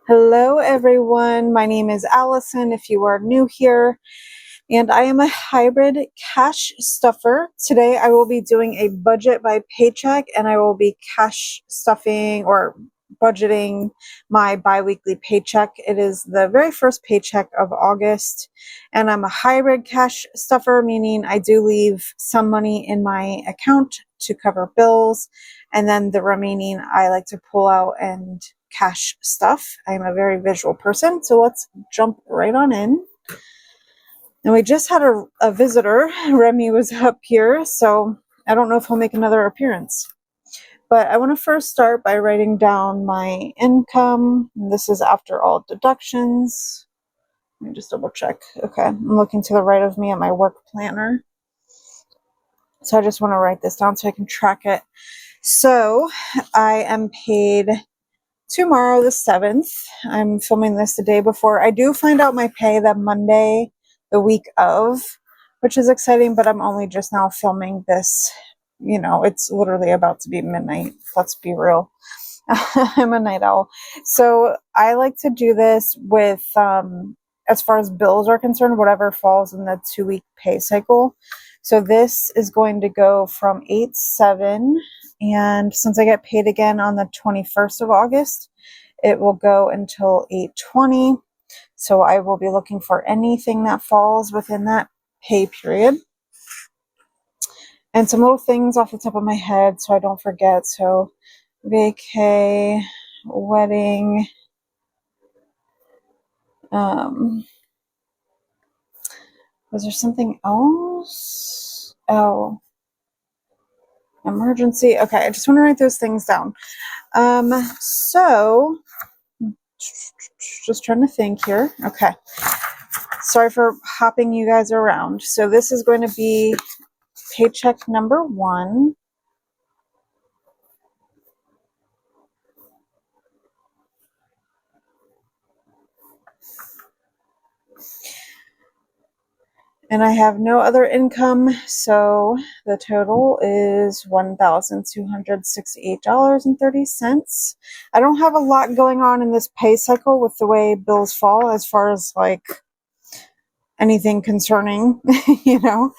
Hello, everyone. My name is Allison, if you are new here, and I am a hybrid cash stuffer. Today, I will be doing a budget by paycheck, and I will be cash stuffing or budgeting my biweekly paycheck. It is the very first paycheck of August, and I'm a hybrid cash stuffer, meaning I do leave some money in my account to cover bills, and then the remaining I like to pull out and cash stuff. I'm a very visual person, so let's jump right on in. And we just had a visitor. Remy was up here, so I don't know if he'll make another appearance. But I want to first start by writing down my income. This is after all deductions. Let me just double check. Okay, I'm looking to the right of me at my work planner. So I just want to write this down so I can track it. So I am paid tomorrow, the 7th. I'm filming this the day before. I do find out my pay that Monday, the week of, which is exciting, but I'm only just now filming this. You know, it's literally about to be midnight. Let's be real. I'm a night owl. So I like to do this with, as far as bills are concerned, whatever falls in the 2-week pay cycle. So this is going to go from 8/7, and since I get paid again on the 21st of August, it will go until 8/20. So I will be looking for anything that falls within that pay period. And some little things off the top of my head so I don't forget. So vacay, wedding, was there something else? Oh, emergency. Okay, I just want to write those things down. So just trying to think here. Okay. Sorry for hopping you guys around. So this is going to be paycheck number 1. And I have no other income, so the total is $1,268.30. I don't have a lot going on in this pay cycle with the way bills fall as far as like anything concerning, you know.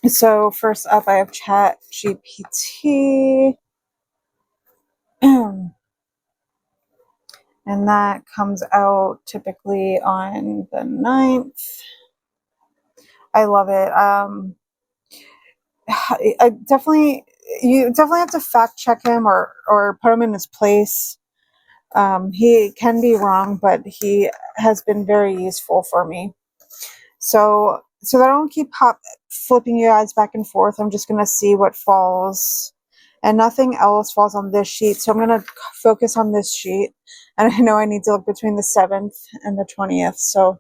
So first up, I have Chat GPT. And that comes out typically on the 9th. I love it. You definitely have to fact check him or put him in his place. He can be wrong, but he has been very useful for me. So that I don't keep flipping you guys back and forth, I'm just going to see what falls. And nothing else falls on this sheet, so I'm going to focus on this sheet. And I know I need to look between the 7th and the 20th, so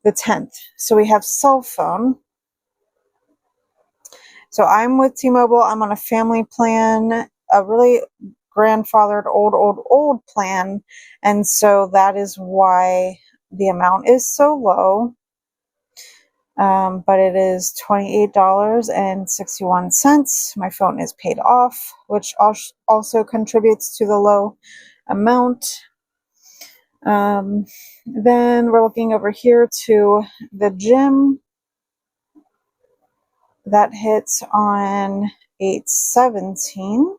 the 10th. So we have cell phone. So I'm with T-Mobile. I'm on a family plan, a really grandfathered old plan. And so that is why the amount is so low. But it is $28.61. My phone is paid off, which also contributes to the low amount. Then we're looking over here to the gym. That hits on 8/17,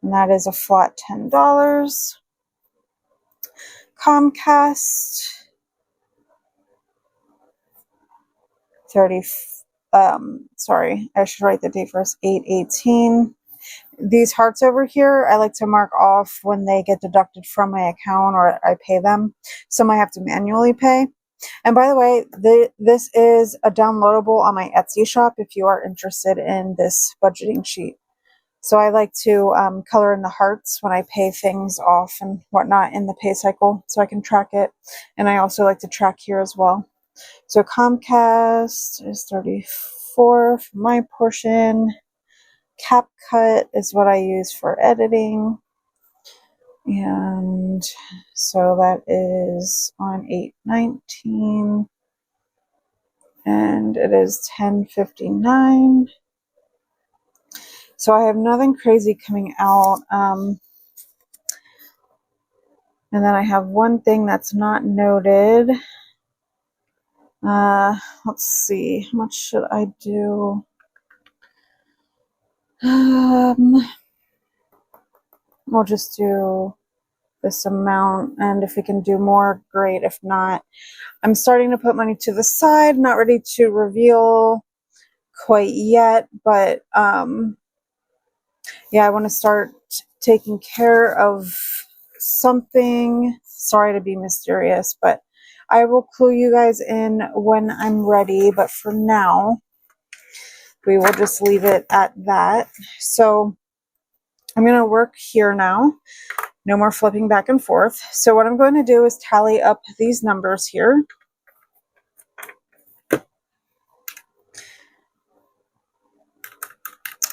and that is a flat $10. Comcast, 30. Sorry, I should write the date first. 8/18. These hearts over here, I like to mark off when they get deducted from my account or I pay them. Some I have to manually pay. And by the way, this is a downloadable on my Etsy shop if you are interested in this budgeting sheet. So I like to color in the hearts when I pay things off and whatnot in the pay cycle so I can track it. And I also like to track here as well. So Comcast is 34 for my portion. CapCut is what I use for editing. And so that is on 8/19. And it is 10/59. So I have nothing crazy coming out. And then I have one thing that's not noted. Let's see, how much should I do? We'll just do this amount, and if we can do more, great. If not, I'm starting to put money to the side, not ready to reveal quite yet, but yeah, I want to start taking care of something. Sorry to be mysterious, but I will clue you guys in when I'm ready, but for now we will just leave it at that. So I'm going to work here now. No more flipping back and forth. So what I'm going to do is tally up these numbers here.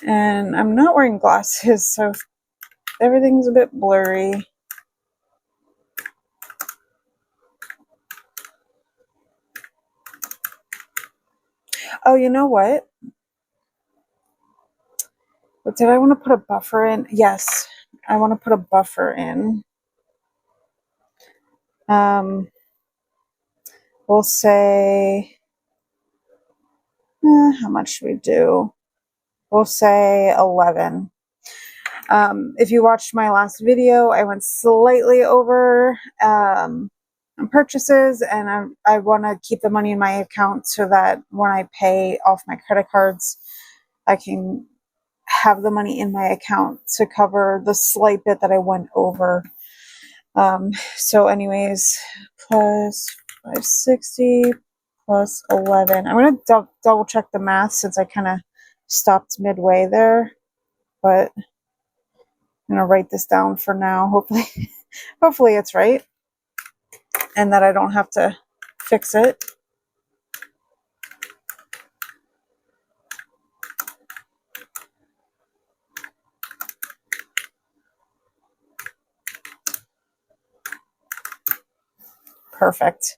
And I'm not wearing glasses, so everything's a bit blurry. Oh, you know what? But did I want to put a buffer in? Yes, I want to put a buffer in. We'll say, how much should we do? We'll say 11. If you watched my last video, I went slightly over on purchases, and I want to keep the money in my account so that when I pay off my credit cards, I can have the money in my account to cover the slight bit that I went over. So anyways, plus 560 plus 11. I'm going to double check the math since I kind of stopped midway there, but I'm going to write this down for now. Hopefully it's right and that I don't have to fix it. Perfect.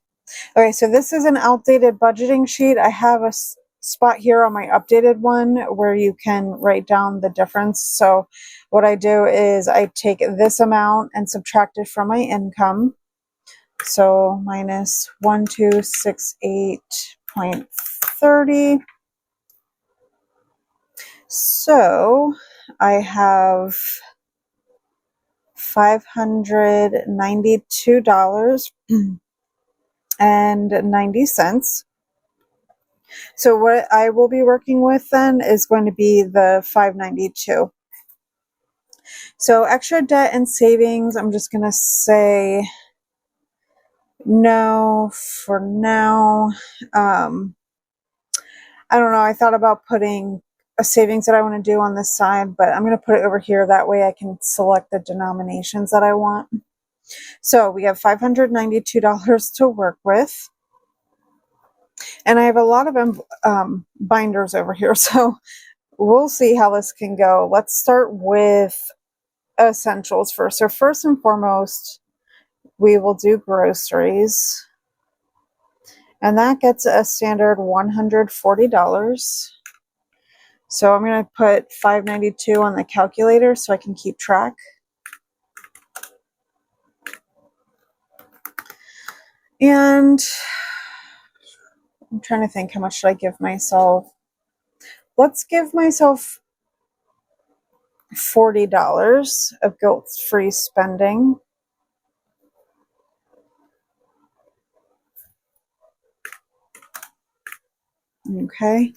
Okay, so this is an outdated budgeting sheet. I have a spot here on my updated one where you can write down the difference. So what I do is I take this amount and subtract it from my income. So minus 1268.30. So I have $592.90. So what I will be working with then is going to be the 592. So extra debt and savings, I'm just going to say no for now. I don't know. I thought about putting a savings that I want to do on this side, but I'm going to put it over here. That way I can select the denominations that I want. So we have $592 to work with. And I have a lot of binders over here, so we'll see how this can go. Let's start with essentials first. So first and foremost, we will do groceries. And that gets a standard $140. So I'm going to put $592 on the calculator so I can keep track. And I'm trying to think, how much should I give myself? Let's give myself $40 of guilt-free spending. Okay.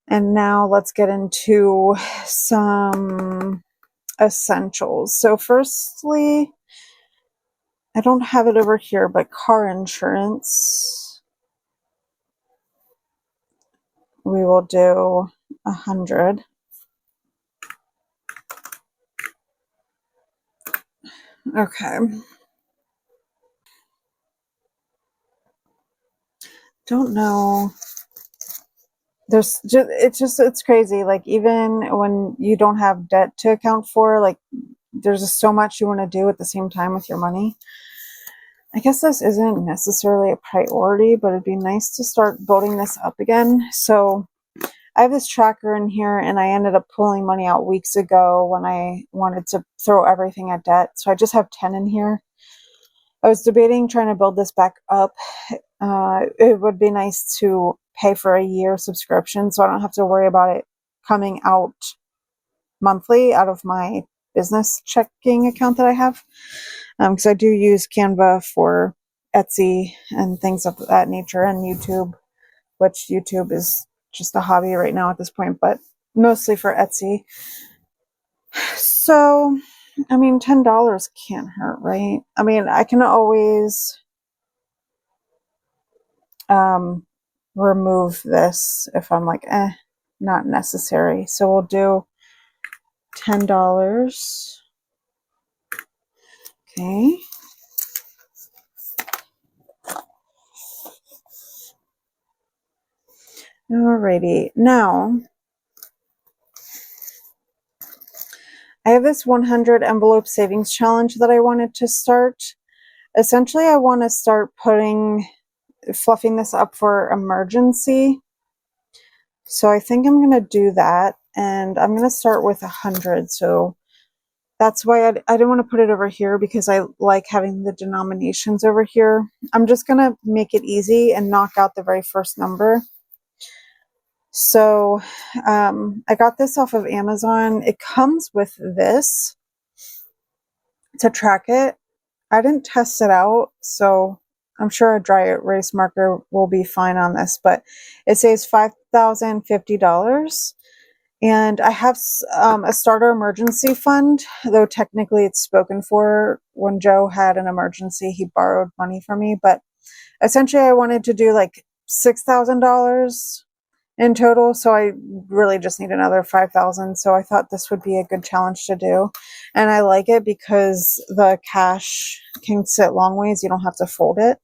And now let's get into some essentials. So firstly, I don't have it over here, but car insurance, we will do 100. Okay. Don't know. It's crazy. Like, even when you don't have debt to account for, like, there's just so much you want to do at the same time with your money. I guess this isn't necessarily a priority, but it'd be nice to start building this up again. So I have this tracker in here, and I ended up pulling money out weeks ago when I wanted to throw everything at debt. So I just have 10 in here. I was debating trying to build this back up. It would be nice to pay for a year subscription so I don't have to worry about it coming out monthly out of my business checking account that I have. Because I do use Canva for Etsy and things of that nature, and YouTube, which YouTube is just a hobby right now at this point, but mostly for Etsy. So, I mean, $10 can't hurt, right? I mean, I can always remove this if I'm like, not necessary. So we'll do $10. Okay. Alrighty. Now, I have this 100 envelope savings challenge that I wanted to start. Essentially, I want to start fluffing this up for emergency. So I think I'm going to do that, and I'm going to start with 100. So that's why I didn't want to put it over here, because I like having the denominations over here. I'm just going to make it easy and knock out the very first number. So I got this off of Amazon. It comes with this to track it. I didn't test it out, so I'm sure a dry erase marker will be fine on this, but it says $5,050. And I have a starter emergency fund, though technically it's spoken for. When Joe had an emergency, he borrowed money from me, but essentially I wanted to do like $6,000 in total, so I really just need another 5,000. So I thought this would be a good challenge to do, and I like it because the cash can sit long ways. You don't have to fold it.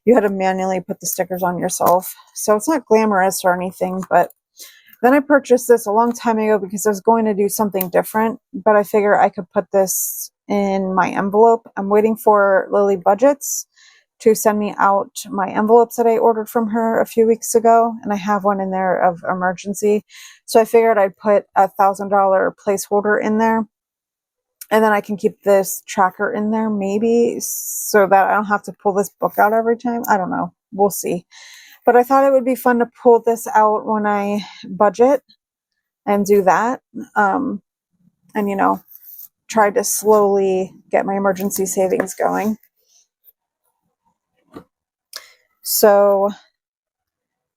You had to manually put the stickers on yourself, so it's not glamorous or anything. But then I purchased this a long time ago because I was going to do something different, but I figure I could put this in my envelope. I'm waiting for Lily Budgets to send me out my envelopes that I ordered from her a few weeks ago, and I have one in there of emergency. So I figured I'd put $1,000 placeholder in there, and then I can keep this tracker in there maybe, so that I don't have to pull this book out every time. I don't know. We'll see. But I thought it would be fun to pull this out when I budget and do that. And, try to slowly get my emergency savings going. So,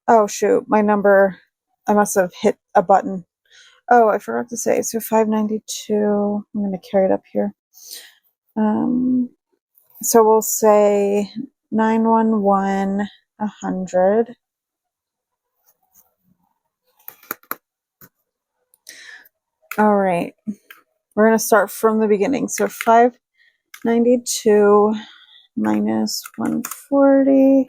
oh shoot, my number, I must have hit a button. Oh, I forgot to say, so 592, I'm going to carry it up here. So we'll say 911, 100. All right, we're going to start from the beginning. So 592 minus 140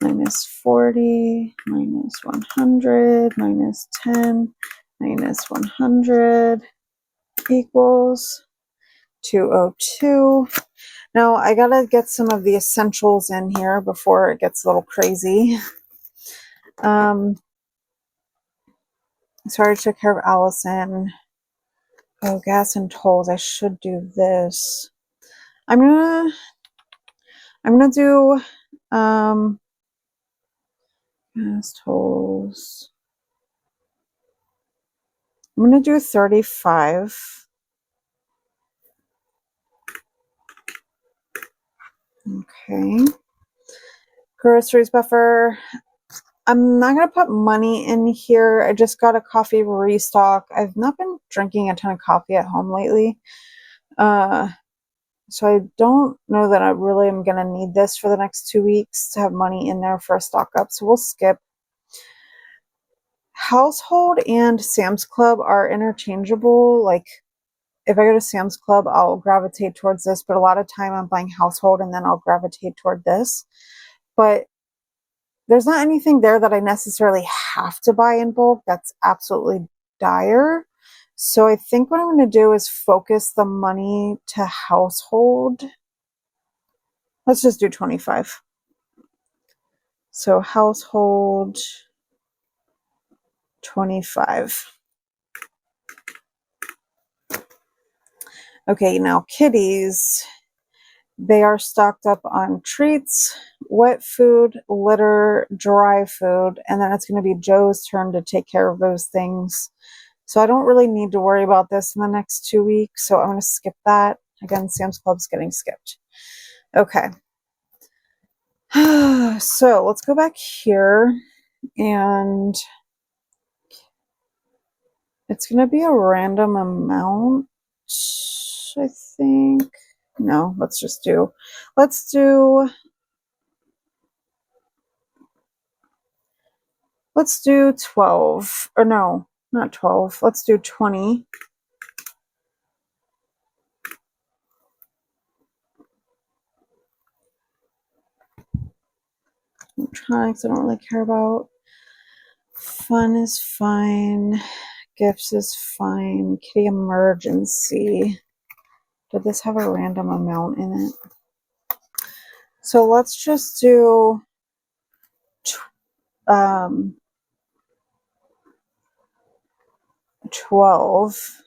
minus 40 minus 100 minus 10 minus 100 equals 202. Now I gotta get some of the essentials in here before it gets a little crazy. So I already took care of Allison. Oh, gas and tolls. I should do this. I'm gonna do gas tolls. I'm gonna do 35. Okay. Groceries buffer. I'm not going to put money in here. I just got a coffee restock. I've not been drinking a ton of coffee at home lately. So I don't know that I really am going to need this for the next 2 weeks to have money in there for a stock up. So we'll skip. Household and Sam's Club are interchangeable. Like if I go to Sam's Club, I'll gravitate towards this, but a lot of time I'm buying household and then I'll gravitate toward this. But there's not anything there that I necessarily have to buy in bulk. That's absolutely dire. So I think what I'm going to do is focus the money to household. Let's just do 25. So household 25. Okay, now kitties. They are stocked up on treats, wet food, litter, dry food, and then it's going to be Joe's turn to take care of those things. So I don't really need to worry about this in the next 2 weeks, so I'm going to skip that. Again, Sam's Club's getting skipped. Okay. So let's go back here, and it's going to be a random amount, I think. No, let's do 12, or no, not 12. Let's do 20. Electronics, I don't really care about. Fun is fine. Gifts is fine. Kitty emergency. Did this have a random amount in it? So let's just do 12.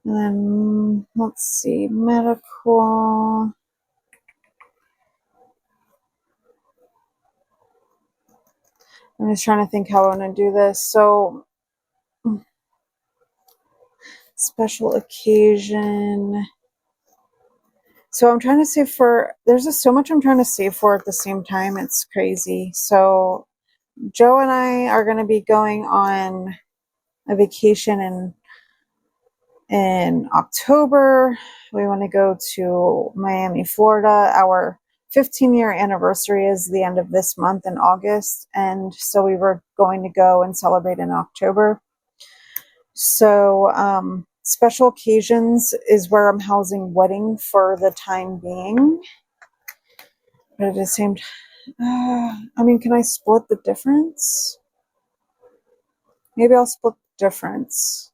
And then let's see, medical. I'm just trying to think how I want to do this. So special occasion. So I'm trying to save for, there's just so much I'm trying to save for at the same time. It's crazy. So Joe and I are going to be going on a vacation in October. We want to go to Miami, Florida. Our 15-year anniversary is the end of this month in August, and so we were going to go and celebrate in October. So special occasions is where I'm housing wedding for the time being. But at the same time, I mean, can I split the difference? Maybe I'll split the difference.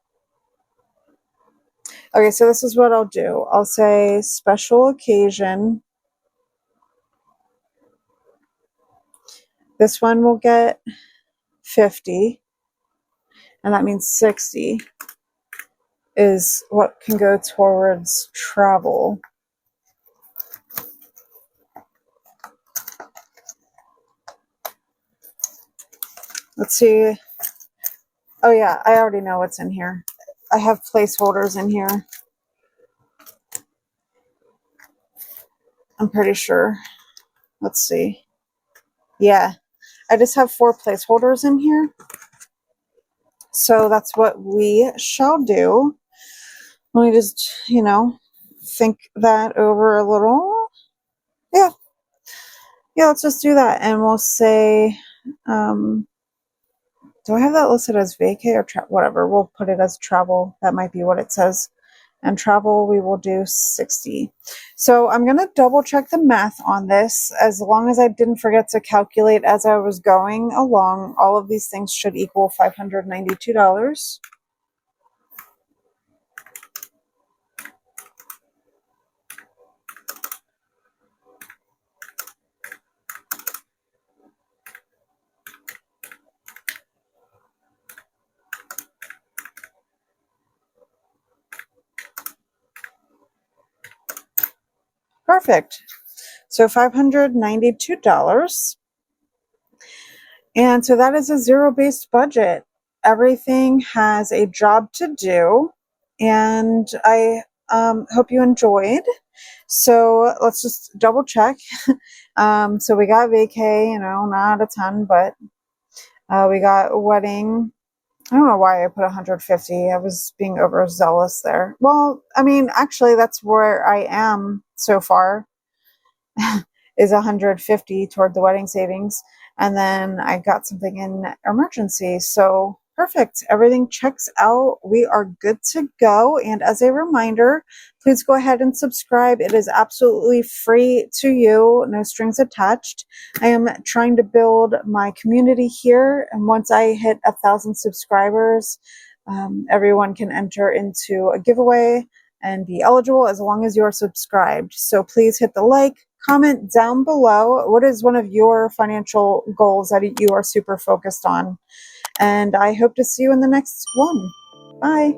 Okay, so this is what I'll do. I'll say special occasion. This one will get 50, and that means 60 is what can go towards travel. Let's see. Oh yeah, I already know what's in here. I have placeholders in here. I'm pretty sure. Let's see. Yeah, I just have 4 placeholders in here. So that's what we shall do. Let me just, think that over a little. Yeah, let's just do that. And we'll say, do I have that listed as vacay or whatever? We'll put it as travel. That might be what it says. And travel, we will do 60. So I'm going to double check the math on this. As long as I didn't forget to calculate as I was going along, all of these things should equal $592. Perfect. So $592. And so that is a zero-based budget. Everything has a job to do. And I hope you enjoyed. So let's just double check. So we got vacay, not a ton, but we got wedding. I don't know why I put 150. I was being overzealous there. Well, I mean, actually, that's where I am so far. Is 150 toward the wedding savings. And then I got something in emergency. So perfect. Everything checks out. We are good to go. And as a reminder, please go ahead and subscribe. It is absolutely free to you. No strings attached. I am trying to build my community here. And once I hit 1,000 subscribers, everyone can enter into a giveaway and be eligible as long as you are subscribed. So please hit the like, comment down below. What is one of your financial goals that you are super focused on? And I hope to see you in the next one. Bye.